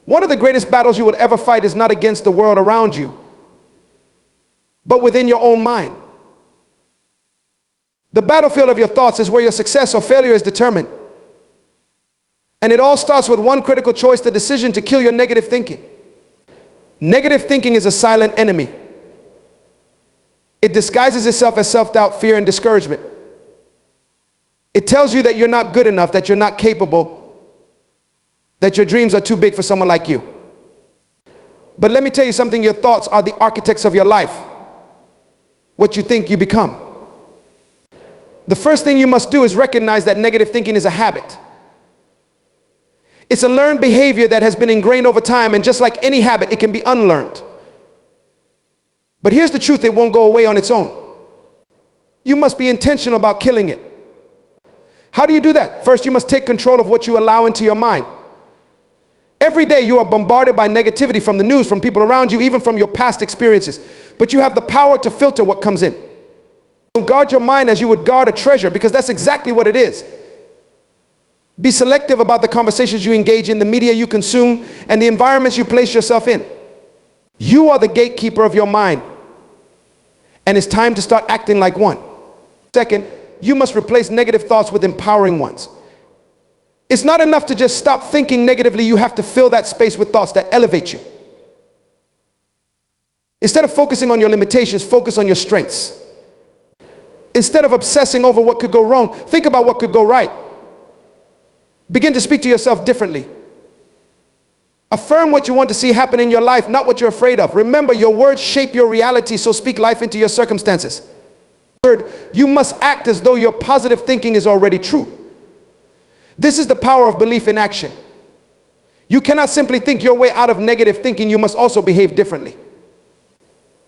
One of the greatest battles you will ever fight is not against the world around you, but within your own mind. The battlefield of your thoughts is where your success or failure is determined. And it all starts with one critical choice, the decision to kill your negative thinking. Negative thinking is a silent enemy. It disguises itself as self-doubt, fear, and discouragement. It tells you that you're not good enough, that you're not capable, that your dreams are too big for someone like you. But let me tell you something, your thoughts are the architects of your life. What you think, you become. The first thing you must do is recognize that negative thinking is a habit. It's a learned behavior that has been ingrained over time, and just like any habit, it can be unlearned. But here's the truth, it won't go away on its own. You must be intentional about killing it. How do you do that? First, you must take control of what you allow into your mind. Every day you are bombarded by negativity from the news, from people around you, even from your past experiences. But you have the power to filter what comes in. Guard your mind as you would guard a treasure, because that's exactly what it is. Be selective about the conversations you engage in, the media you consume, and the environments you place yourself in. You are the gatekeeper of your mind, and it's time to start acting like one. Second, you must replace negative thoughts with empowering ones. It's not enough to just stop thinking negatively, you have to fill that space with thoughts that elevate you. Instead of focusing on your limitations, focus on your strengths. Instead of obsessing over what could go wrong, think about what could go right. Begin to speak to yourself differently. Affirm what you want to see happen in your life, not what you're afraid of. Remember, your words shape your reality, so speak life into your circumstances. Third, you must act as though your positive thinking is already true. This is the power of belief in action. You cannot simply think your way out of negative thinking, you must also behave differently.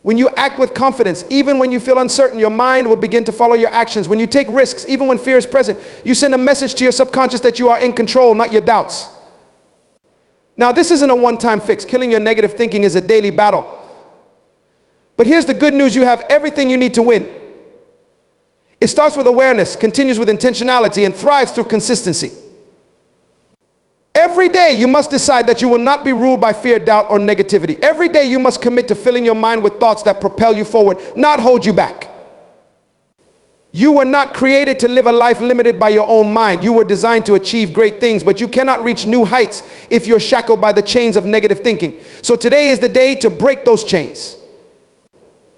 When you act with confidence, even when you feel uncertain, your mind will begin to follow your actions. When you take risks, even when fear is present, you send a message to your subconscious that you are in control, not your doubts. Now, this isn't a one-time fix. Killing your negative thinking is a daily battle. But here's the good news, you have everything you need to win. It starts with awareness, continues with intentionality, and thrives through consistency. Every day you must decide that you will not be ruled by fear, doubt, or negativity. Every day you must commit to filling your mind with thoughts that propel you forward, not hold you back. You were not created to live a life limited by your own mind. You were designed to achieve great things, but you cannot reach new heights if you're shackled by the chains of negative thinking. So today is the day to break those chains.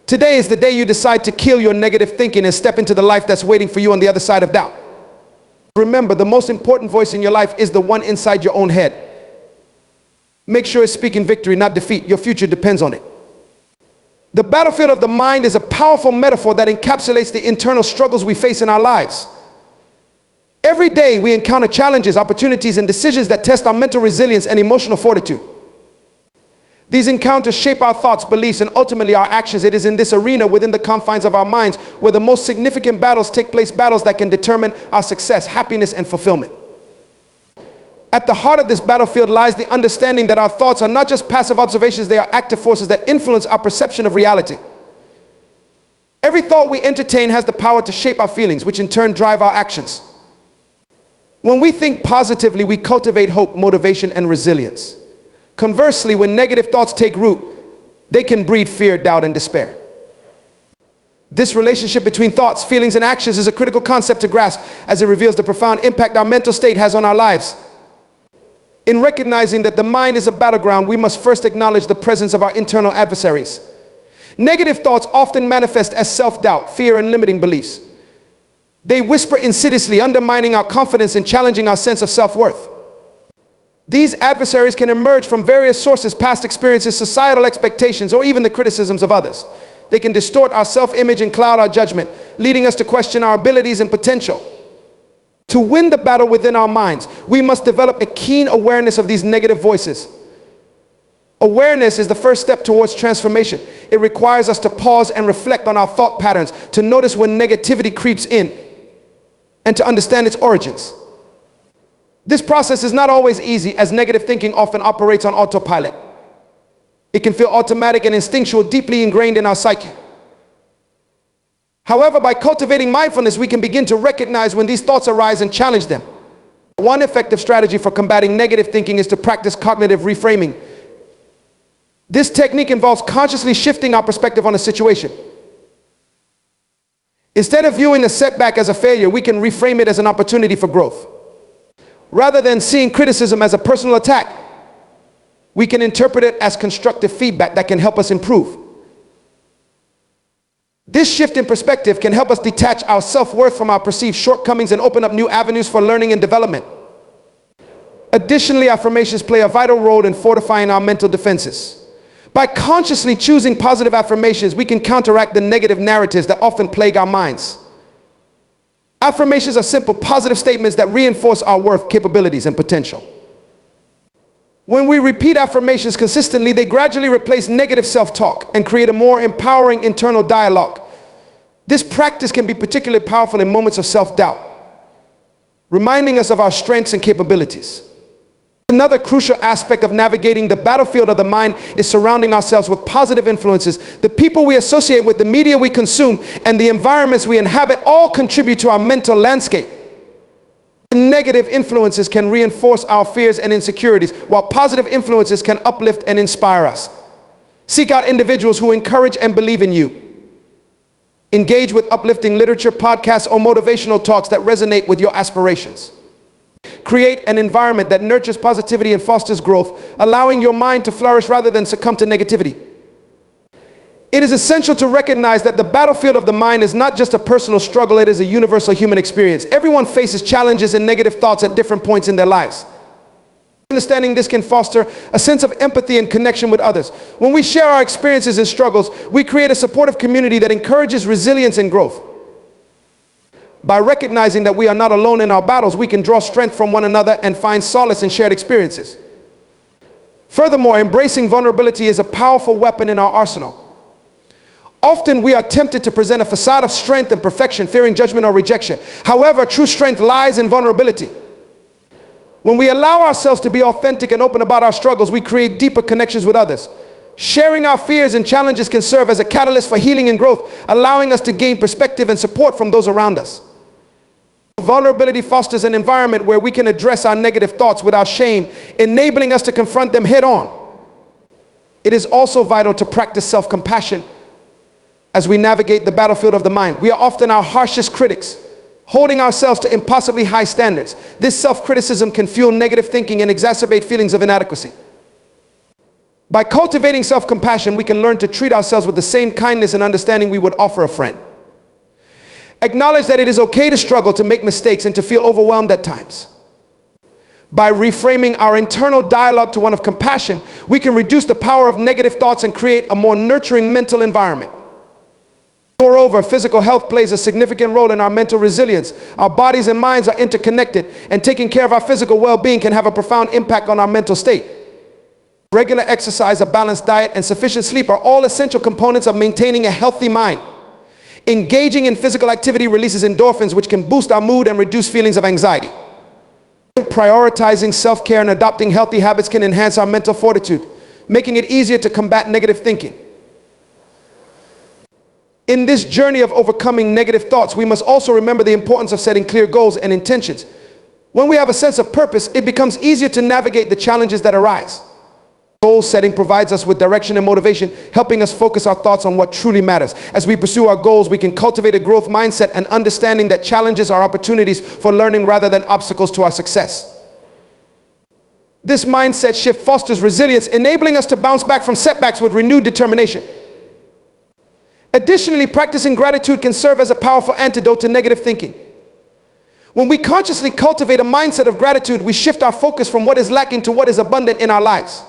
Today is the day you decide to kill your negative thinking and step into the life that's waiting for you on the other side of doubt. Remember, the most important voice in your life is the one inside your own head. Make sure it's speaking victory, not defeat. Your future depends on it. The battlefield of the mind is a powerful metaphor that encapsulates the internal struggles we face in our lives. Every day we encounter challenges, opportunities, and decisions that test our mental resilience and emotional fortitude. These encounters shape our thoughts, beliefs, and ultimately our actions. It is in this arena, within the confines of our minds, where the most significant battles take place, battles that can determine our success, happiness, and fulfillment. At the heart of this battlefield lies the understanding that our thoughts are not just passive observations, they are active forces that influence our perception of reality. Every thought we entertain has the power to shape our feelings, which in turn drive our actions. When we think positively, we cultivate hope, motivation, and resilience. Conversely, when negative thoughts take root, they can breed fear, doubt, and despair. This relationship between thoughts, feelings, and actions is a critical concept to grasp, as it reveals the profound impact our mental state has on our lives. In recognizing that the mind is a battleground, we must first acknowledge the presence of our internal adversaries. Negative thoughts often manifest as self-doubt, fear, and limiting beliefs. They whisper insidiously, undermining our confidence and challenging our sense of self-worth. These adversaries can emerge from various sources: past experiences, societal expectations, or even the criticisms of others. They can distort our self-image and cloud our judgment, leading us to question our abilities and potential. To win the battle within our minds, we must develop a keen awareness of these negative voices. Awareness is the first step towards transformation. It requires us to pause and reflect on our thought patterns, to notice when negativity creeps in, and to understand its origins. This process is not always easy, as negative thinking often operates on autopilot. It can feel automatic and instinctual, deeply ingrained in our psyche. However, by cultivating mindfulness, we can begin to recognize when these thoughts arise and challenge them. One effective strategy for combating negative thinking is to practice cognitive reframing. This technique involves consciously shifting our perspective on a situation. Instead of viewing a setback as a failure, we can reframe it as an opportunity for growth. Rather than seeing criticism as a personal attack, we can interpret it as constructive feedback that can help us improve. This shift in perspective can help us detach our self-worth from our perceived shortcomings and open up new avenues for learning and development. Additionally, affirmations play a vital role in fortifying our mental defenses. By consciously choosing positive affirmations, we can counteract the negative narratives that often plague our minds. Affirmations are simple, positive statements that reinforce our worth, capabilities, and potential. When we repeat affirmations consistently, they gradually replace negative self-talk and create a more empowering internal dialogue. This practice can be particularly powerful in moments of self-doubt, reminding us of our strengths and capabilities. Another crucial aspect of navigating the battlefield of the mind is surrounding ourselves with positive influences. The people we associate with, the media we consume, and the environments we inhabit all contribute to our mental landscape. Negative influences can reinforce our fears and insecurities, while positive influences can uplift and inspire us. Seek out individuals who encourage and believe in you. Engage with uplifting literature, podcasts, or motivational talks that resonate with your aspirations. Create an environment that nurtures positivity and fosters growth, allowing your mind to flourish rather than succumb to negativity. It is essential to recognize that the battlefield of the mind is not just a personal struggle, it is a universal human experience. Everyone faces challenges and negative thoughts at different points in their lives. Understanding this can foster a sense of empathy and connection with others. When we share our experiences and struggles, we create a supportive community that encourages resilience and growth. By recognizing that we are not alone in our battles, we can draw strength from one another and find solace in shared experiences. Furthermore, embracing vulnerability is a powerful weapon in our arsenal. Often we are tempted to present a facade of strength and perfection, fearing judgment or rejection. However, true strength lies in vulnerability. When we allow ourselves to be authentic and open about our struggles, we create deeper connections with others. Sharing our fears and challenges can serve as a catalyst for healing and growth, allowing us to gain perspective and support from those around us. Vulnerability fosters an environment where we can address our negative thoughts without shame, enabling us to confront them head on. It is also vital to practice self-compassion as we navigate the battlefield of the mind. We are often our harshest critics, holding ourselves to impossibly high standards. This self-criticism can fuel negative thinking and exacerbate feelings of inadequacy. By cultivating self-compassion, we can learn to treat ourselves with the same kindness and understanding we would offer a friend. Acknowledge that it is okay to struggle, to make mistakes, and to feel overwhelmed at times. By reframing our internal dialogue to one of compassion, we can reduce the power of negative thoughts and create a more nurturing mental environment. Moreover, physical health plays a significant role in our mental resilience. Our bodies and minds are interconnected, and taking care of our physical well-being can have a profound impact on our mental state. Regular exercise, a balanced diet, and sufficient sleep are all essential components of maintaining a healthy mind. Engaging in physical activity releases endorphins, which can boost our mood and reduce feelings of anxiety. Prioritizing self-care and adopting healthy habits can enhance our mental fortitude, making it easier to combat negative thinking. In this journey of overcoming negative thoughts, we must also remember the importance of setting clear goals and intentions. When we have a sense of purpose, it becomes easier to navigate the challenges that arise. Goal setting provides us with direction and motivation, helping us focus our thoughts on what truly matters. As we pursue our goals, we can cultivate a growth mindset and understanding that challenges are opportunities for learning rather than obstacles to our success. This mindset shift fosters resilience, enabling us to bounce back from setbacks with renewed determination. Additionally, practicing gratitude can serve as a powerful antidote to negative thinking. When we consciously cultivate a mindset of gratitude, we shift our focus from what is lacking to what is abundant in our lives.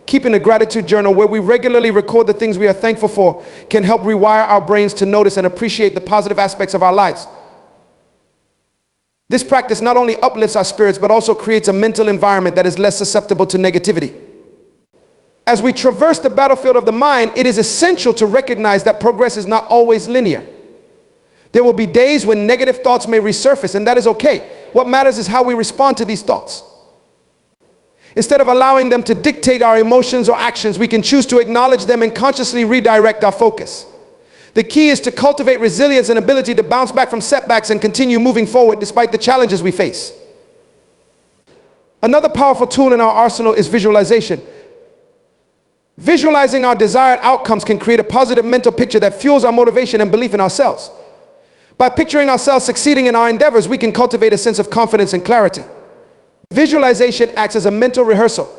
Keeping a gratitude journal where we regularly record the things we are thankful for can help rewire our brains to notice and appreciate the positive aspects of our lives. This practice not only uplifts our spirits, but also creates a mental environment that is less susceptible to negativity. As we traverse the battlefield of the mind, it is essential to recognize that progress is not always linear. There will be days when negative thoughts may resurface, and that is okay. What matters is how we respond to these thoughts. Instead of allowing them to dictate our emotions or actions, we can choose to acknowledge them and consciously redirect our focus. The key is to cultivate resilience and ability to bounce back from setbacks and continue moving forward despite the challenges we face. Another powerful tool in our arsenal is visualization. Visualizing our desired outcomes can create a positive mental picture that fuels our motivation and belief in ourselves. By picturing ourselves succeeding in our endeavors, we can cultivate a sense of confidence and clarity. Visualization acts as a mental rehearsal,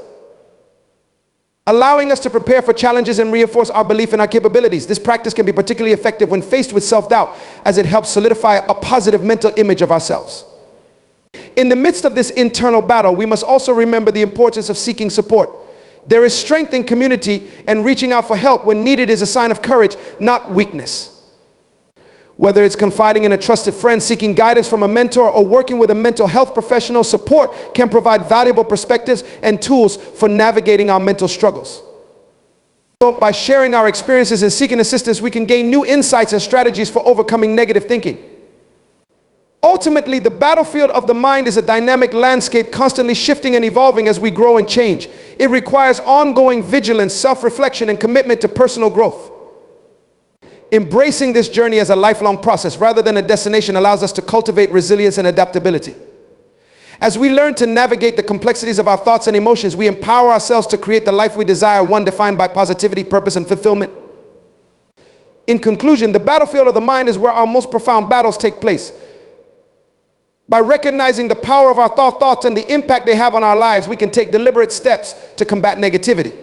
allowing us to prepare for challenges and reinforce our belief in our capabilities. This practice can be particularly effective when faced with self-doubt, as it helps solidify a positive mental image of ourselves. In the midst of this internal battle, we must also remember the importance of seeking support. There is strength in community, and reaching out for help when needed is a sign of courage, not weakness. Whether it's confiding in a trusted friend, seeking guidance from a mentor, or working with a mental health professional, support can provide valuable perspectives and tools for navigating our mental struggles. So by sharing our experiences and seeking assistance, we can gain new insights and strategies for overcoming negative thinking. Ultimately, the battlefield of the mind is a dynamic landscape, constantly shifting and evolving as we grow and change. It requires ongoing vigilance, self-reflection, and commitment to personal growth. Embracing this journey as a lifelong process rather than a destination allows us to cultivate resilience and adaptability. As we learn to navigate the complexities of our thoughts and emotions, we empower ourselves to create the life we desire, one defined by positivity, purpose, and fulfillment. In conclusion, the battlefield of the mind is where our most profound battles take place. By recognizing the power of our thoughts and the impact they have on our lives, we can take deliberate steps to combat negativity.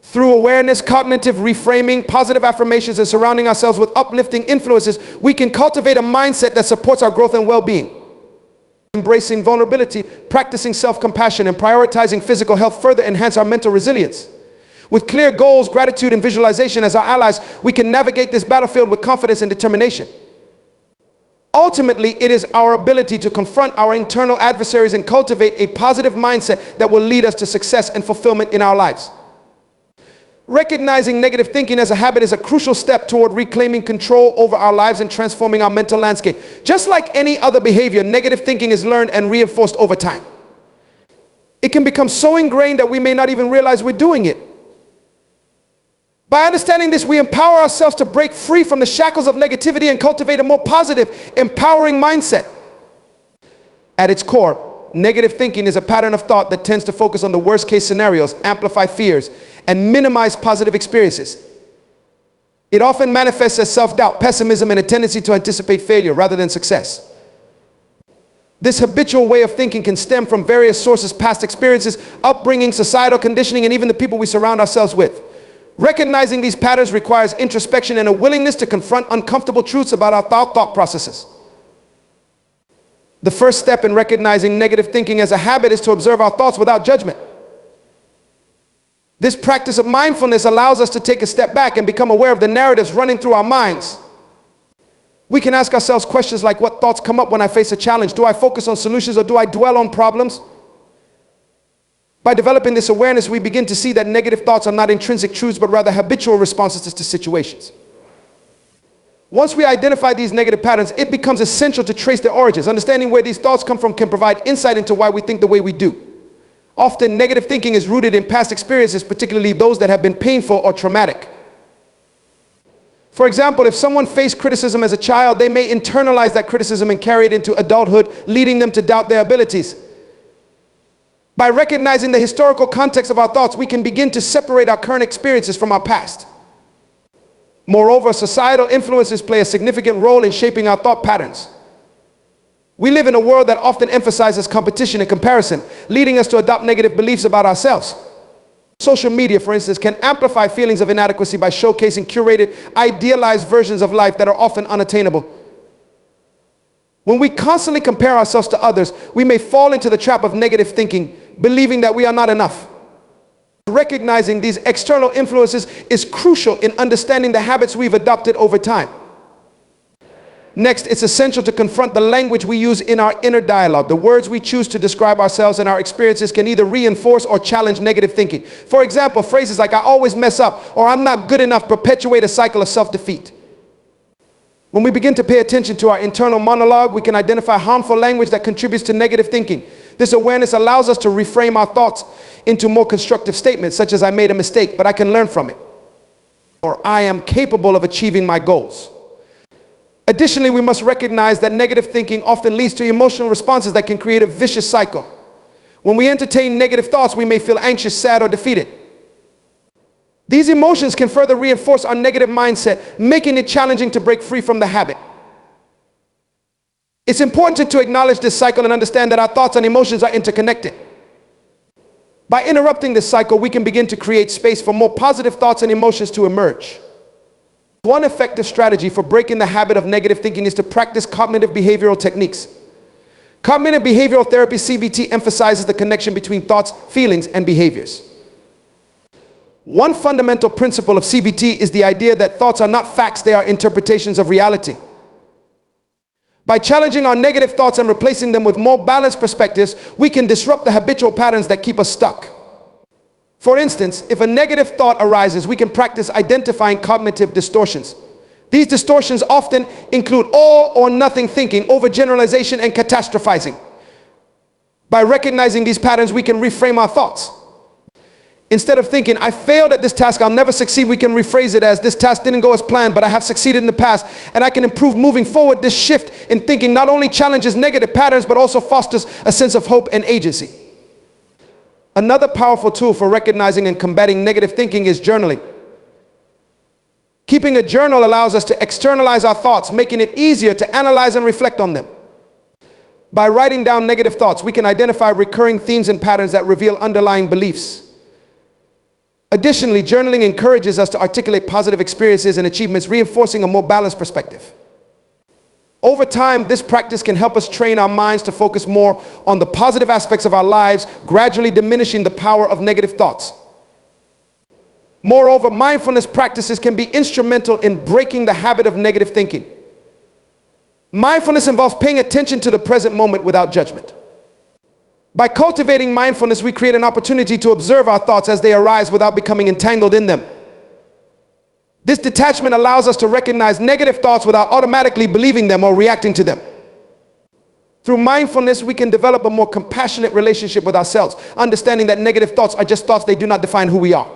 Through awareness, cognitive reframing, positive affirmations, and surrounding ourselves with uplifting influences, we can cultivate a mindset that supports our growth and well-being. Embracing vulnerability, practicing self-compassion, and prioritizing physical health further enhance our mental resilience. With clear goals, gratitude, and visualization as our allies, we can navigate this battlefield with confidence and determination. Ultimately, it is our ability to confront our internal adversaries and cultivate a positive mindset that will lead us to success and fulfillment in our lives. Recognizing negative thinking as a habit is a crucial step toward reclaiming control over our lives and transforming our mental landscape. Just like any other behavior, negative thinking is learned and reinforced over time. It can become so ingrained that we may not even realize we're doing it. By understanding this, we empower ourselves to break free from the shackles of negativity and cultivate a more positive, empowering mindset. At its core, negative thinking is a pattern of thought that tends to focus on the worst-case scenarios, amplify fears, and minimize positive experiences. It often manifests as self-doubt, pessimism, and a tendency to anticipate failure rather than success. This habitual way of thinking can stem from various sources: past experiences, upbringing, societal conditioning, and even the people we surround ourselves with. Recognizing these patterns requires introspection and a willingness to confront uncomfortable truths about our thought processes. The first step in recognizing negative thinking as a habit is to observe our thoughts without judgment. This practice of mindfulness allows us to take a step back and become aware of the narratives running through our minds. We can ask ourselves questions like, what thoughts come up when I face a challenge? Do I focus on solutions or do I dwell on problems? By developing this awareness, we begin to see that negative thoughts are not intrinsic truths, but rather habitual responses to situations. Once we identify these negative patterns, it becomes essential to trace their origins. Understanding where these thoughts come from can provide insight into why we think the way we do. Often, negative thinking is rooted in past experiences, particularly those that have been painful or traumatic. For example, if someone faced criticism as a child, they may internalize that criticism and carry it into adulthood, leading them to doubt their abilities. By recognizing the historical context of our thoughts, we can begin to separate our current experiences from our past. Moreover, societal influences play a significant role in shaping our thought patterns. We live in a world that often emphasizes competition and comparison, leading us to adopt negative beliefs about ourselves. Social media, for instance, can amplify feelings of inadequacy by showcasing curated, idealized versions of life that are often unattainable. When we constantly compare ourselves to others, we may fall into the trap of negative thinking, believing that we are not enough. Recognizing these external influences is crucial in understanding the habits we've adopted over time. Next, it's essential to confront the language we use in our inner dialogue. The words we choose to describe ourselves and our experiences can either reinforce or challenge negative thinking. For example, phrases like "I always mess up" or "I'm not good enough" perpetuate a cycle of self-defeat. When we begin to pay attention to our internal monologue, we can identify harmful language that contributes to negative thinking. This awareness allows us to reframe our thoughts into more constructive statements, such as "I made a mistake, but I can learn from it," or "I am capable of achieving my goals." Additionally, we must recognize that negative thinking often leads to emotional responses that can create a vicious cycle. When we entertain negative thoughts, we may feel anxious, sad, or defeated. These emotions can further reinforce our negative mindset, making it challenging to break free from the habit. It's important to acknowledge this cycle and understand that our thoughts and emotions are interconnected. By interrupting this cycle, we can begin to create space for more positive thoughts and emotions to emerge. One effective strategy for breaking the habit of negative thinking is to practice cognitive behavioral techniques. Cognitive behavioral therapy, CBT, emphasizes the connection between thoughts, feelings, and behaviors. One fundamental principle of CBT is the idea that thoughts are not facts, they are interpretations of reality. By challenging our negative thoughts and replacing them with more balanced perspectives, we can disrupt the habitual patterns that keep us stuck. For instance, if a negative thought arises, we can practice identifying cognitive distortions. These distortions often include all or nothing thinking, overgeneralization, and catastrophizing. By recognizing these patterns, we can reframe our thoughts. Instead of thinking, I failed at this task, I'll never succeed, we can rephrase it as, this task didn't go as planned, but I have succeeded in the past, and I can improve moving forward. This shift in thinking not only challenges negative patterns, but also fosters a sense of hope and agency. Another powerful tool for recognizing and combating negative thinking is journaling. Keeping a journal allows us to externalize our thoughts, making it easier to analyze and reflect on them. By writing down negative thoughts, we can identify recurring themes and patterns that reveal underlying beliefs. Additionally, journaling encourages us to articulate positive experiences and achievements, reinforcing a more balanced perspective. Over time, this practice can help us train our minds to focus more on the positive aspects of our lives, gradually diminishing the power of negative thoughts. Moreover, mindfulness practices can be instrumental in breaking the habit of negative thinking. Mindfulness involves paying attention to the present moment without judgment. By cultivating mindfulness, we create an opportunity to observe our thoughts as they arise without becoming entangled in them. This detachment allows us to recognize negative thoughts without automatically believing them or reacting to them. Through mindfulness, we can develop a more compassionate relationship with ourselves, understanding that negative thoughts are just thoughts, they do not define who we are.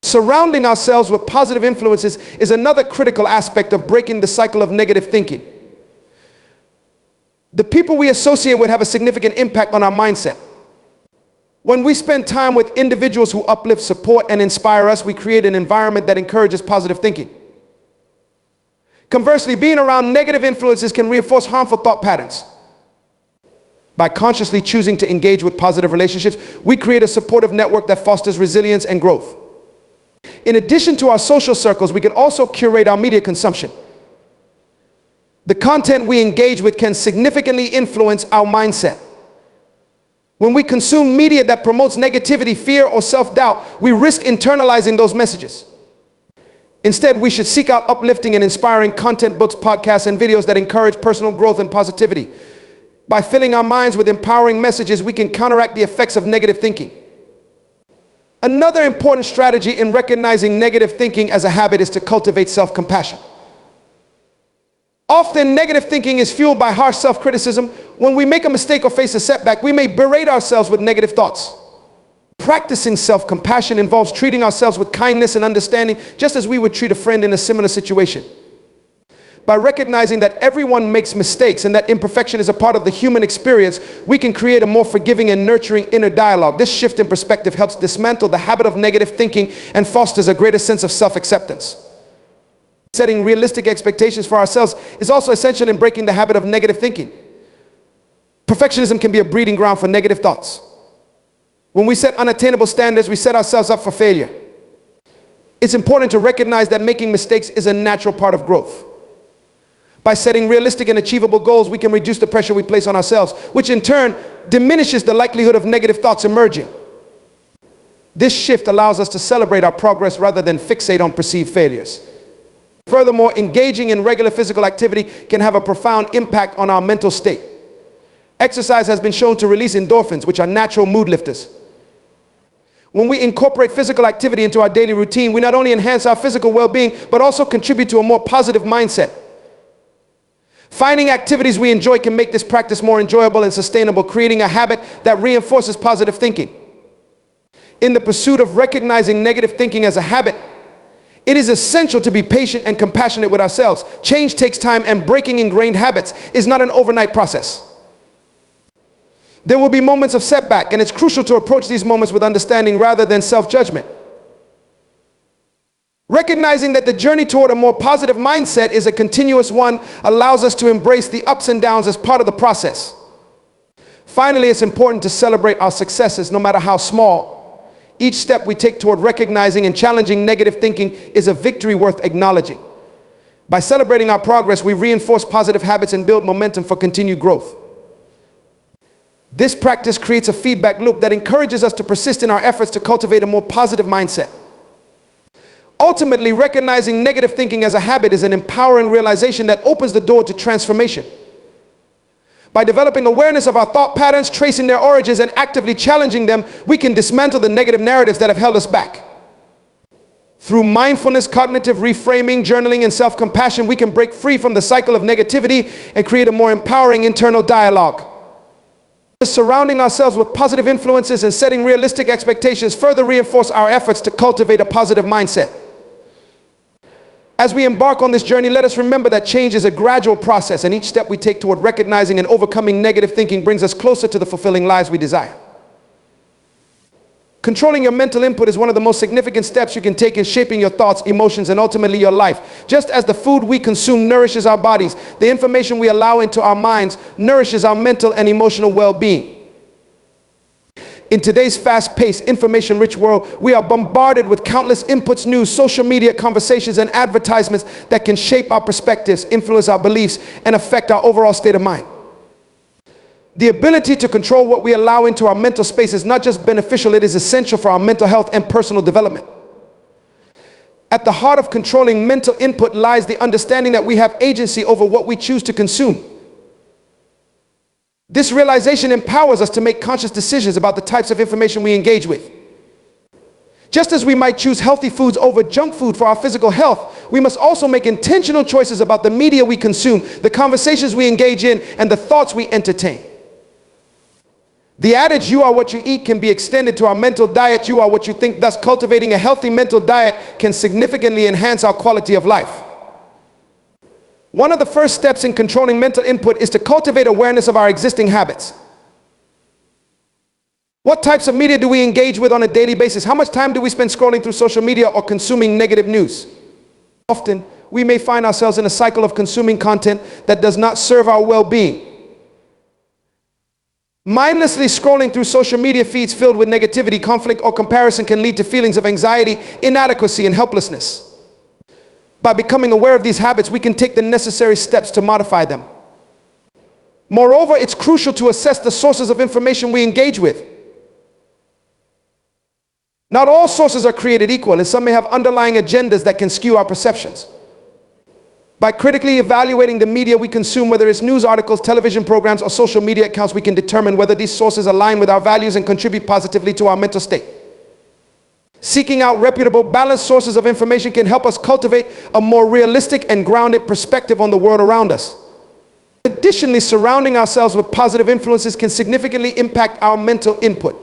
Surrounding ourselves with positive influences is another critical aspect of breaking the cycle of negative thinking. The people we associate with have a significant impact on our mindset. When we spend time with individuals who uplift, support, and inspire us, we create an environment that encourages positive thinking. Conversely, being around negative influences can reinforce harmful thought patterns. By consciously choosing to engage with positive relationships, we create a supportive network that fosters resilience and growth. In addition to our social circles, we can also curate our media consumption. The content we engage with can significantly influence our mindset. When we consume media that promotes negativity, fear, or self-doubt, we risk internalizing those messages. Instead, we should seek out uplifting and inspiring content, books, podcasts, and videos that encourage personal growth and positivity. By filling our minds with empowering messages, we can counteract the effects of negative thinking. Another important strategy in recognizing negative thinking as a habit is to cultivate self-compassion. Often, negative thinking is fueled by harsh self-criticism. When we make a mistake or face a setback, we may berate ourselves with negative thoughts. Practicing self-compassion involves treating ourselves with kindness and understanding, just as we would treat a friend in a similar situation. By recognizing that everyone makes mistakes and that imperfection is a part of the human experience, we can create a more forgiving and nurturing inner dialogue. This shift in perspective helps dismantle the habit of negative thinking and fosters a greater sense of self-acceptance. Setting realistic expectations for ourselves is also essential in breaking the habit of negative thinking. Perfectionism can be a breeding ground for negative thoughts. When we set unattainable standards, we set ourselves up for failure. It's important to recognize that making mistakes is a natural part of growth. By setting realistic and achievable goals, we can reduce the pressure we place on ourselves, which in turn diminishes the likelihood of negative thoughts emerging. This shift allows us to celebrate our progress rather than fixate on perceived failures. Furthermore, engaging in regular physical activity can have a profound impact on our mental state. Exercise has been shown to release endorphins, which are natural mood lifters. When we incorporate physical activity into our daily routine, we not only enhance our physical well-being, but also contribute to a more positive mindset. Finding activities we enjoy can make this practice more enjoyable and sustainable, creating a habit that reinforces positive thinking. In the pursuit of recognizing negative thinking as a habit, it is essential to be patient and compassionate with ourselves. Change takes time, and breaking ingrained habits is not an overnight process. There will be moments of setback, and it's crucial to approach these moments with understanding rather than self-judgment. Recognizing that the journey toward a more positive mindset is a continuous one allows us to embrace the ups and downs as part of the process. Finally, it's important to celebrate our successes, no matter how small. Each step we take toward recognizing and challenging negative thinking is a victory worth acknowledging. By celebrating our progress, we reinforce positive habits and build momentum for continued growth. This practice creates a feedback loop that encourages us to persist in our efforts to cultivate a more positive mindset. Ultimately, recognizing negative thinking as a habit is an empowering realization that opens the door to transformation. By developing awareness of our thought patterns, tracing their origins, and actively challenging them, we can dismantle the negative narratives that have held us back. Through mindfulness, cognitive reframing, journaling, and self-compassion, we can break free from the cycle of negativity and create a more empowering internal dialogue. Surrounding ourselves with positive influences and setting realistic expectations further reinforce our efforts to cultivate a positive mindset. As we embark on this journey, let us remember that change is a gradual process, and each step we take toward recognizing and overcoming negative thinking brings us closer to the fulfilling lives we desire. Controlling your mental input is one of the most significant steps you can take in shaping your thoughts, emotions, and ultimately your life. Just as the food we consume nourishes our bodies, the information we allow into our minds nourishes our mental and emotional well-being. In today's fast-paced, information-rich world, we are bombarded with countless inputs, news, social media, conversations, and advertisements that can shape our perspectives, influence our beliefs, and affect our overall state of mind. The ability to control what we allow into our mental space is not just beneficial, it is essential for our mental health and personal development. At the heart of controlling mental input lies the understanding that we have agency over what we choose to consume. This realization empowers us to make conscious decisions about the types of information we engage with. Just as we might choose healthy foods over junk food for our physical health, we must also make intentional choices about the media we consume, the conversations we engage in, and the thoughts we entertain. The adage, "You are what you eat," can be extended to our mental diet. You are what you think. Thus, cultivating a healthy mental diet can significantly enhance our quality of life. One of the first steps in controlling mental input is to cultivate awareness of our existing habits. What types of media do we engage with on a daily basis? How much time do we spend scrolling through social media or consuming negative news? Often, we may find ourselves in a cycle of consuming content that does not serve our well-being. Mindlessly scrolling through social media feeds filled with negativity, conflict, or comparison can lead to feelings of anxiety, inadequacy, and helplessness. By becoming aware of these habits, we can take the necessary steps to modify them. Moreover, it's crucial to assess the sources of information we engage with. Not all sources are created equal, and some may have underlying agendas that can skew our perceptions. By critically evaluating the media we consume, whether it's news articles, television programs, or social media accounts, we can determine whether these sources align with our values and contribute positively to our mental state. Seeking out reputable, balanced sources of information can help us cultivate a more realistic and grounded perspective on the world around us. Additionally, surrounding ourselves with positive influences can significantly impact our mental input.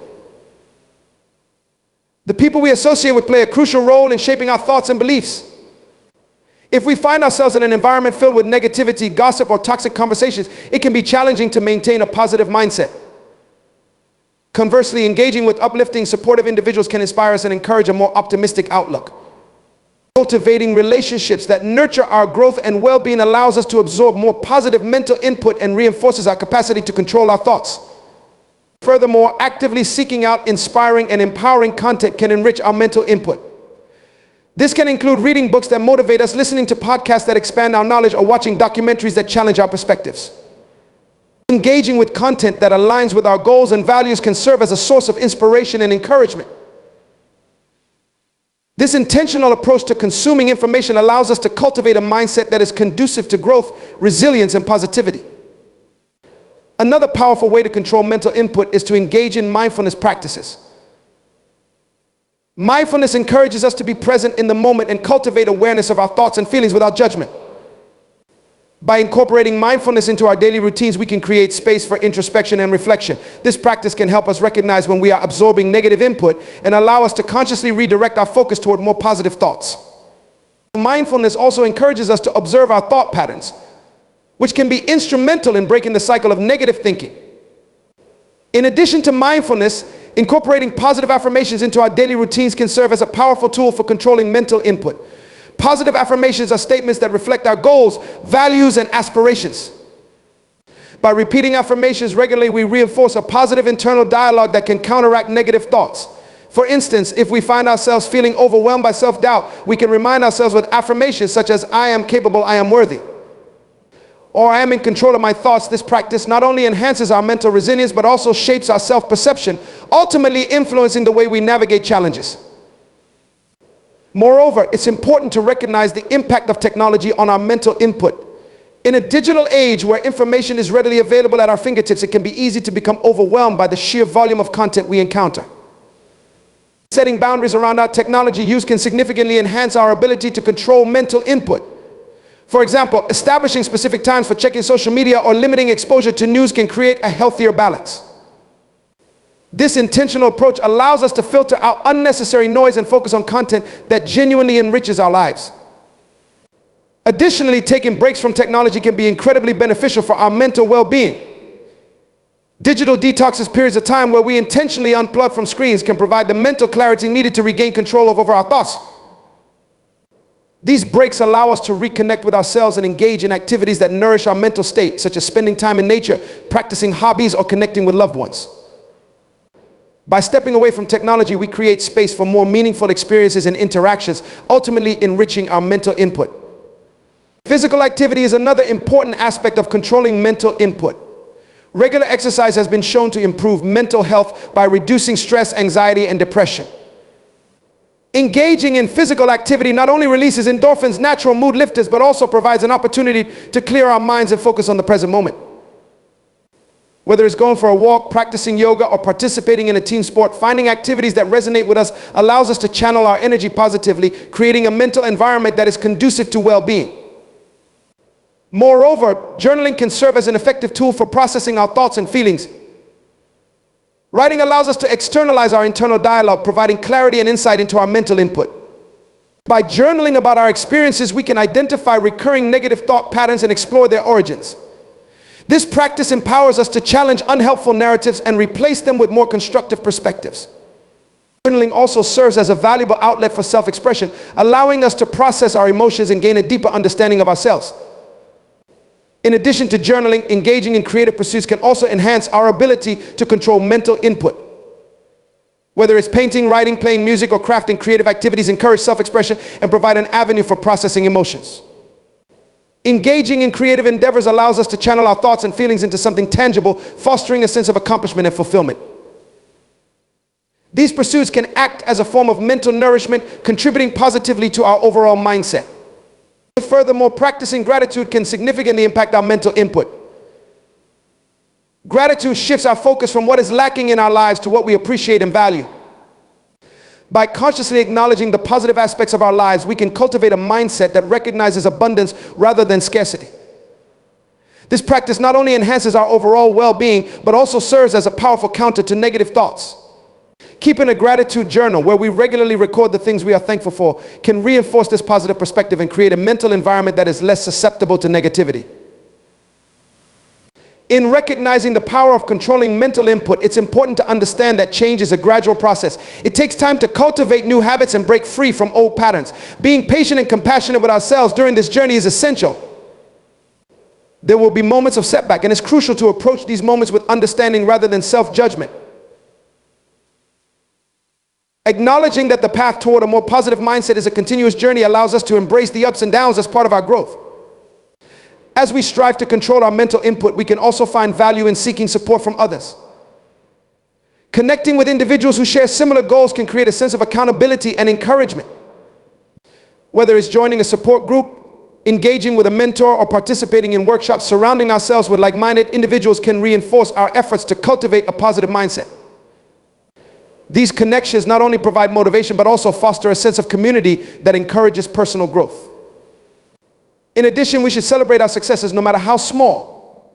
The people we associate with play a crucial role in shaping our thoughts and beliefs. If we find ourselves in an environment filled with negativity, gossip, or toxic conversations, it can be challenging to maintain a positive mindset. Conversely, engaging with uplifting, supportive individuals can inspire us and encourage a more optimistic outlook. Cultivating relationships that nurture our growth and well-being allows us to absorb more positive mental input and reinforces our capacity to control our thoughts. Furthermore, actively seeking out inspiring and empowering content can enrich our mental input. This can include reading books that motivate us, listening to podcasts that expand our knowledge, or watching documentaries that challenge our perspectives. Engaging with content that aligns with our goals and values can serve as a source of inspiration and encouragement. This intentional approach to consuming information allows us to cultivate a mindset that is conducive to growth, resilience, and positivity. Another powerful way to control mental input is to engage in mindfulness practices. Mindfulness encourages us to be present in the moment and cultivate awareness of our thoughts and feelings without judgment. By incorporating mindfulness into our daily routines, we can create space for introspection and reflection. This practice can help us recognize when we are absorbing negative input and allow us to consciously redirect our focus toward more positive thoughts. Mindfulness also encourages us to observe our thought patterns, which can be instrumental in breaking the cycle of negative thinking. In addition to mindfulness, incorporating positive affirmations into our daily routines can serve as a powerful tool for controlling mental input. Positive affirmations are statements that reflect our goals, values, and aspirations. By repeating affirmations regularly, we reinforce a positive internal dialogue that can counteract negative thoughts. For instance, if we find ourselves feeling overwhelmed by self-doubt, we can remind ourselves with affirmations such as, I am capable, I am worthy, or I am in control of my thoughts. This practice not only enhances our mental resilience, but also shapes our self-perception, ultimately influencing the way we navigate challenges. Moreover, it's important to recognize the impact of technology on our mental input. In a digital age where information is readily available at our fingertips, it can be easy to become overwhelmed by the sheer volume of content we encounter. Setting boundaries around our technology use can significantly enhance our ability to control mental input. For example, establishing specific times for checking social media or limiting exposure to news can create a healthier balance. This intentional approach allows us to filter out unnecessary noise and focus on content that genuinely enriches our lives. Additionally, taking breaks from technology can be incredibly beneficial for our mental well-being. Digital detoxes, periods of time where we intentionally unplug from screens, can provide the mental clarity needed to regain control over our thoughts. These breaks allow us to reconnect with ourselves and engage in activities that nourish our mental state, such as spending time in nature, practicing hobbies, or connecting with loved ones. By stepping away from technology, we create space for more meaningful experiences and interactions, ultimately enriching our mental input. Physical activity is another important aspect of controlling mental input. Regular exercise has been shown to improve mental health by reducing stress, anxiety, and depression. Engaging in physical activity not only releases endorphins, natural mood lifters, but also provides an opportunity to clear our minds and focus on the present moment. Whether it's going for a walk, practicing yoga, or participating in a team sport, finding activities that resonate with us allows us to channel our energy positively, creating a mental environment that is conducive to well-being. Moreover, journaling can serve as an effective tool for processing our thoughts and feelings. Writing allows us to externalize our internal dialogue, providing clarity and insight into our mental input. By journaling about our experiences, we can identify recurring negative thought patterns and explore their origins. This practice empowers us to challenge unhelpful narratives and replace them with more constructive perspectives. Journaling also serves as a valuable outlet for self-expression, allowing us to process our emotions and gain a deeper understanding of ourselves. In addition to journaling, engaging in creative pursuits can also enhance our ability to control mental input. Whether it's painting, writing, playing music, or crafting, creative activities encourage self-expression and provide an avenue for processing emotions. Engaging in creative endeavors allows us to channel our thoughts and feelings into something tangible, fostering a sense of accomplishment and fulfillment. These pursuits can act as a form of mental nourishment, contributing positively to our overall mindset. Furthermore, practicing gratitude can significantly impact our mental input. Gratitude shifts our focus from what is lacking in our lives to what we appreciate and value. By consciously acknowledging the positive aspects of our lives, we can cultivate a mindset that recognizes abundance rather than scarcity. This practice not only enhances our overall well-being, but also serves as a powerful counter to negative thoughts. Keeping a gratitude journal where we regularly record the things we are thankful for can reinforce this positive perspective and create a mental environment that is less susceptible to negativity. In recognizing the power of controlling mental input, it's important to understand that change is a gradual process. It takes time to cultivate new habits and break free from old patterns. Being patient and compassionate with ourselves during this journey is essential. There will be moments of setback, and it's crucial to approach these moments with understanding rather than self-judgment. Acknowledging that the path toward a more positive mindset is a continuous journey allows us to embrace the ups and downs as part of our growth. As we strive to control our mental input, we can also find value in seeking support from others. Connecting with individuals who share similar goals can create a sense of accountability and encouragement. Whether it's joining a support group, engaging with a mentor, or participating in workshops, surrounding ourselves with like-minded individuals can reinforce our efforts to cultivate a positive mindset. These connections not only provide motivation, but also foster a sense of community that encourages personal growth. In addition, we should celebrate our successes no matter how small.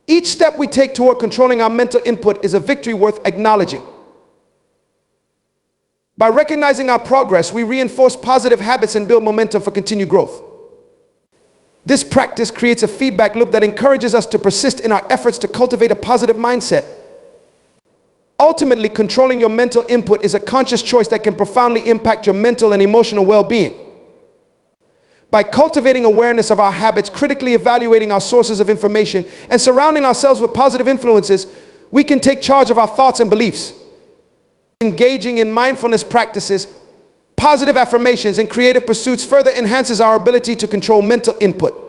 Each step we take toward controlling our mental input is a victory worth acknowledging. By recognizing our progress, we reinforce positive habits and build momentum for continued growth. This practice creates a feedback loop that encourages us to persist in our efforts to cultivate a positive mindset. Ultimately, controlling your mental input is a conscious choice that can profoundly impact your mental and emotional well-being. By cultivating awareness of our habits, critically evaluating our sources of information, and surrounding ourselves with positive influences, we can take charge of our thoughts and beliefs. Engaging in mindfulness practices, positive affirmations, and creative pursuits further enhances our ability to control mental input.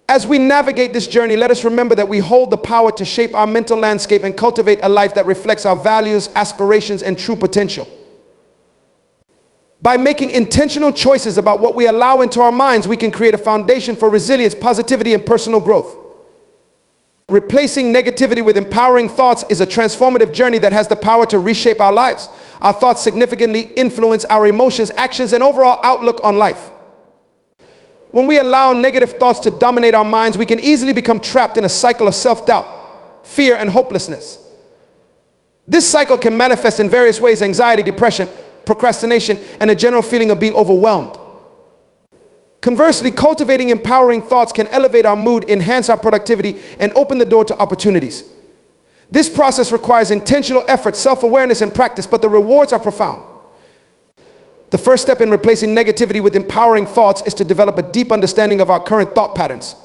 As we navigate this journey, let us remember that we hold the power to shape our mental landscape and cultivate a life that reflects our values, aspirations, and true potential. By making intentional choices about what we allow into our minds, we can create a foundation for resilience, positivity, and personal growth. Replacing negativity with empowering thoughts is a transformative journey that has the power to reshape our lives. Our thoughts significantly influence our emotions, actions, and overall outlook on life. When we allow negative thoughts to dominate our minds, we can easily become trapped in a cycle of self-doubt, fear, and hopelessness. This cycle can manifest in various ways: anxiety, depression, procrastination, and a general feeling of being overwhelmed. Conversely, cultivating empowering thoughts can elevate our mood, enhance our productivity, and open the door to opportunities. This process requires intentional effort, self-awareness, and practice, but the rewards are profound. The first step in replacing negativity with empowering thoughts is to develop a deep understanding of our current thought patterns.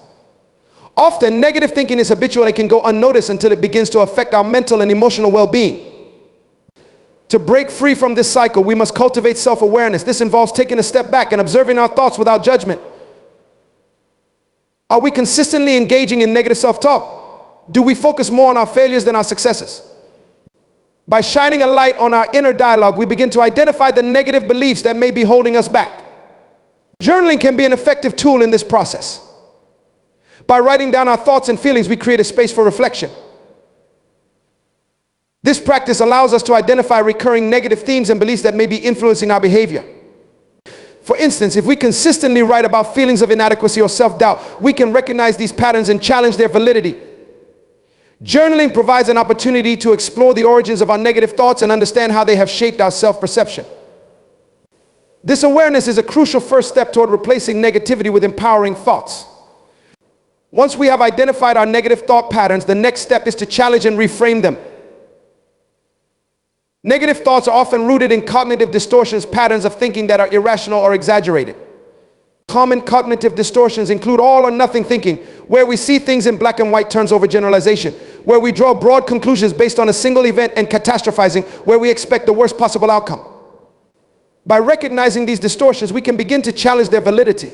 Often, negative thinking is habitual and can go unnoticed until it begins to affect our mental and emotional well-being. To break free from this cycle, we must cultivate self-awareness. This involves taking a step back and observing our thoughts without judgment. Are we consistently engaging in negative self-talk? Do we focus more on our failures than our successes? By shining a light on our inner dialogue, we begin to identify the negative beliefs that may be holding us back. Journaling can be an effective tool in this process. By writing down our thoughts and feelings, we create a space for reflection. This practice allows us to identify recurring negative themes and beliefs that may be influencing our behavior. For instance, if we consistently write about feelings of inadequacy or self-doubt, we can recognize these patterns and challenge their validity. Journaling provides an opportunity to explore the origins of our negative thoughts and understand how they have shaped our self-perception. This awareness is a crucial first step toward replacing negativity with empowering thoughts. Once we have identified our negative thought patterns, the next step is to challenge and reframe them. Negative thoughts are often rooted in cognitive distortions, patterns of thinking that are irrational or exaggerated. Common cognitive distortions include all or nothing thinking, where we see things in black and white turns over generalization, where we draw broad conclusions based on a single event, and catastrophizing, where we expect the worst possible outcome. By recognizing these distortions, we can begin to challenge their validity.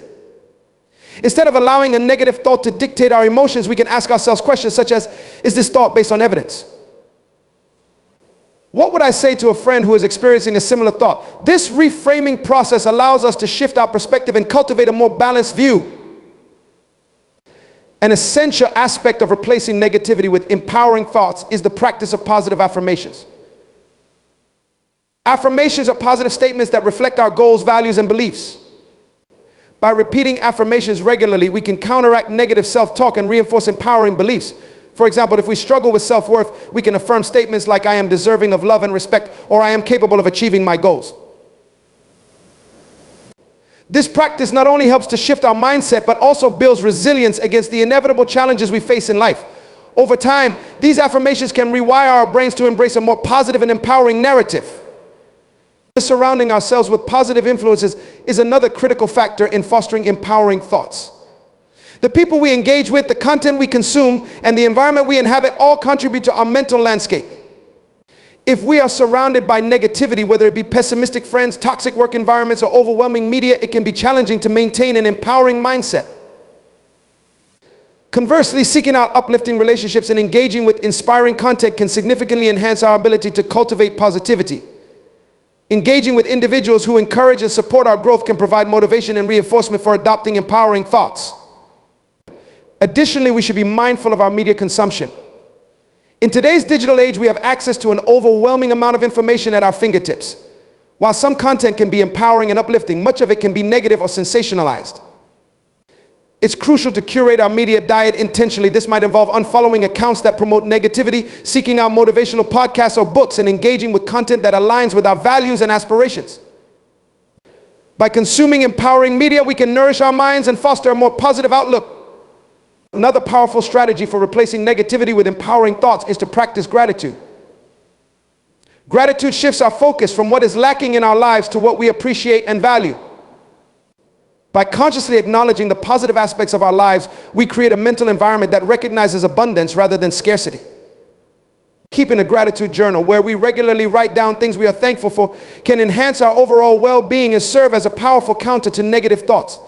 Instead of allowing a negative thought to dictate our emotions, we can ask ourselves questions such as, is this thought based on evidence? What would I say to a friend who is experiencing a similar thought? This reframing process allows us to shift our perspective and cultivate a more balanced view. An essential aspect of replacing negativity with empowering thoughts is the practice of positive affirmations. Affirmations are positive statements that reflect our goals, values, and beliefs. By repeating affirmations regularly, we can counteract negative self-talk and reinforce empowering beliefs. For example, if we struggle with self-worth, we can affirm statements like, I am deserving of love and respect, or I am capable of achieving my goals. This practice not only helps to shift our mindset, but also builds resilience against the inevitable challenges we face in life. Over time, these affirmations can rewire our brains to embrace a more positive and empowering narrative. Surrounding ourselves with positive influences is another critical factor in fostering empowering thoughts. The people we engage with, the content we consume, and the environment we inhabit all contribute to our mental landscape. If we are surrounded by negativity, whether it be pessimistic friends, toxic work environments, or overwhelming media, it can be challenging to maintain an empowering mindset. Conversely, seeking out uplifting relationships and engaging with inspiring content can significantly enhance our ability to cultivate positivity. Engaging with individuals who encourage and support our growth can provide motivation and reinforcement for adopting empowering thoughts. Additionally, we should be mindful of our media consumption. In today's digital age, we have access to an overwhelming amount of information at our fingertips. While some content can be empowering and uplifting, much of it can be negative or sensationalized. It's crucial to curate our media diet intentionally. This might involve unfollowing accounts that promote negativity, seeking out motivational podcasts or books, and engaging with content that aligns with our values and aspirations. By consuming empowering media, we can nourish our minds and foster a more positive outlook. Another powerful strategy for replacing negativity with empowering thoughts is to practice gratitude. Gratitude shifts our focus from what is lacking in our lives to what we appreciate and value. By consciously acknowledging the positive aspects of our lives, we create a mental environment that recognizes abundance rather than scarcity. Keeping a gratitude journal where we regularly write down things we are thankful for can enhance our overall well-being and serve as a powerful counter to negative thoughts.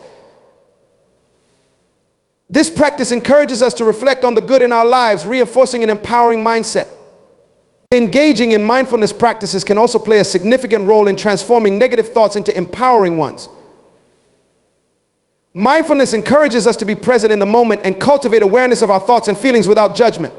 This practice encourages us to reflect on the good in our lives, reinforcing an empowering mindset. Engaging in mindfulness practices can also play a significant role in transforming negative thoughts into empowering ones. Mindfulness encourages us to be present in the moment and cultivate awareness of our thoughts and feelings without judgment.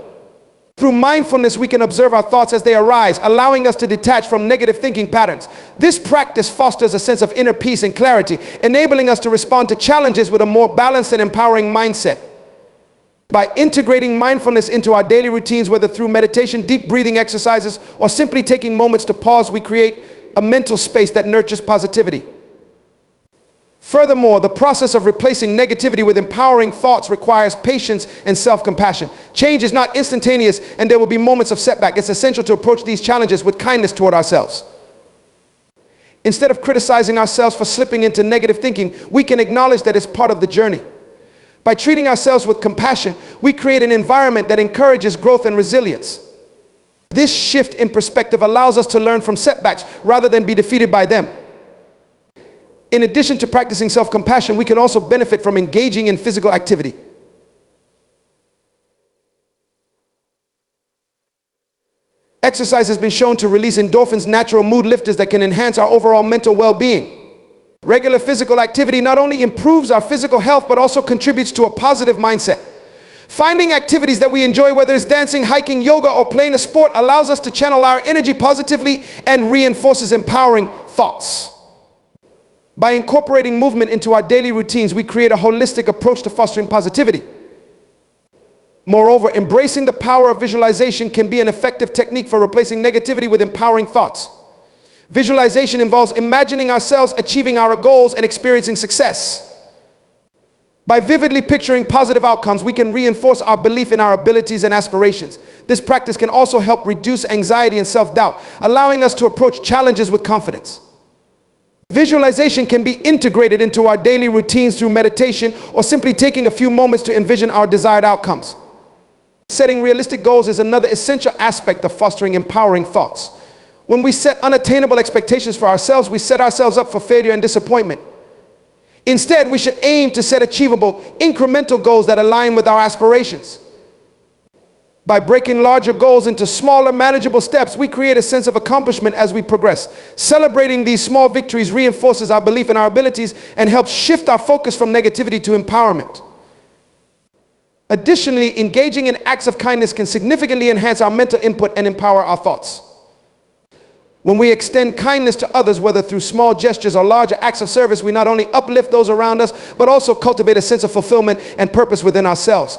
Through mindfulness, we can observe our thoughts as they arise, allowing us to detach from negative thinking patterns. This practice fosters a sense of inner peace and clarity, enabling us to respond to challenges with a more balanced and empowering mindset. By integrating mindfulness into our daily routines, whether through meditation, deep breathing exercises, or simply taking moments to pause, we create a mental space that nurtures positivity. Furthermore, the process of replacing negativity with empowering thoughts requires patience and self-compassion. Change is not instantaneous, and there will be moments of setback. It's essential to approach these challenges with kindness toward ourselves. Instead of criticizing ourselves for slipping into negative thinking, we can acknowledge that it's part of the journey. By treating ourselves with compassion, we create an environment that encourages growth and resilience. This shift in perspective allows us to learn from setbacks rather than be defeated by them. In addition to practicing self-compassion, we can also benefit from engaging in physical activity. Exercise has been shown to release endorphins, natural mood lifters that can enhance our overall mental well-being. Regular physical activity not only improves our physical health, but also contributes to a positive mindset. Finding activities that we enjoy, whether it's dancing, hiking, yoga, or playing a sport, allows us to channel our energy positively and reinforces empowering thoughts. By incorporating movement into our daily routines, we create a holistic approach to fostering positivity. Moreover, embracing the power of visualization can be an effective technique for replacing negativity with empowering thoughts. Visualization involves imagining ourselves achieving our goals and experiencing success. By vividly picturing positive outcomes, we can reinforce our belief in our abilities and aspirations. This practice can also help reduce anxiety and self-doubt, allowing us to approach challenges with confidence. Visualization can be integrated into our daily routines through meditation or simply taking a few moments to envision our desired outcomes. Setting realistic goals is another essential aspect of fostering empowering thoughts. When we set unattainable expectations for ourselves, we set ourselves up for failure and disappointment. Instead, we should aim to set achievable, incremental goals that align with our aspirations. By breaking larger goals into smaller, manageable steps, we create a sense of accomplishment as we progress. Celebrating these small victories reinforces our belief in our abilities and helps shift our focus from negativity to empowerment. Additionally, engaging in acts of kindness can significantly enhance our mental input and empower our thoughts. When we extend kindness to others, whether through small gestures or larger acts of service, we not only uplift those around us, but also cultivate a sense of fulfillment and purpose within ourselves.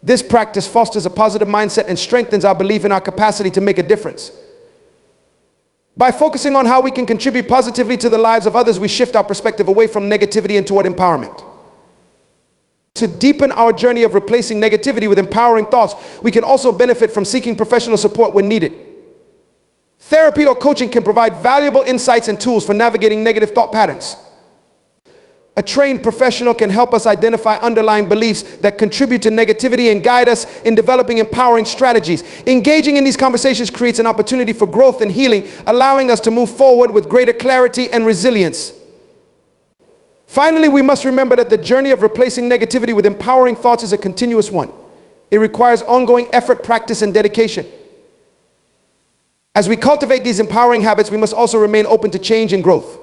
This practice fosters a positive mindset and strengthens our belief in our capacity to make a difference. By focusing on how we can contribute positively to the lives of others, we shift our perspective away from negativity and toward empowerment. To deepen our journey of replacing negativity with empowering thoughts, we can also benefit from seeking professional support when needed. Therapy or coaching can provide valuable insights and tools for navigating negative thought patterns. A trained professional can help us identify underlying beliefs that contribute to negativity and guide us in developing empowering strategies. Engaging in these conversations creates an opportunity for growth and healing, allowing us to move forward with greater clarity and resilience. Finally, we must remember that the journey of replacing negativity with empowering thoughts is a continuous one. It requires ongoing effort, practice, and dedication. As we cultivate these empowering habits, we must also remain open to change and growth.